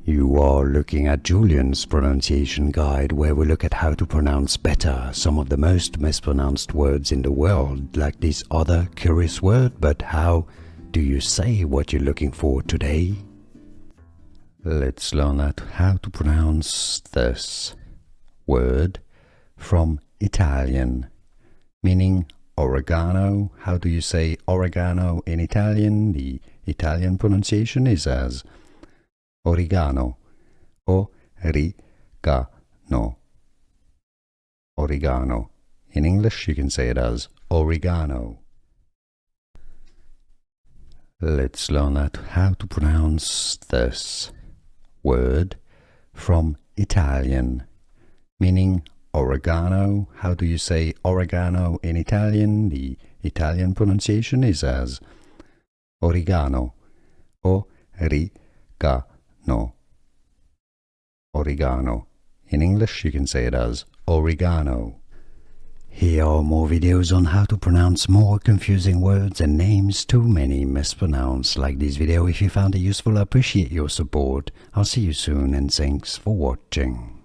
You are looking at Julian's pronunciation guide, where we look at how to pronounce better some of the most mispronounced words in the world, like this other curious word. But how do you say what you're looking for today? Let's learn how to pronounce this word from Italian, meaning oregano. How do you say oregano in Italian? The Italian pronunciation is as origano, o-ri-ga-no. Oregano. In English, you can say it as oregano. Let's learn how to pronounce this word from Italian, meaning oregano. How do you say oregano in Italian? The Italian pronunciation is as origano, o-ri-ga-no. Oregano. In English, you can say it as oregano. Here are more videos on how to pronounce more confusing words and names too many mispronounced. Like this video if you found it useful. I appreciate your support. I'll see you soon and thanks for watching.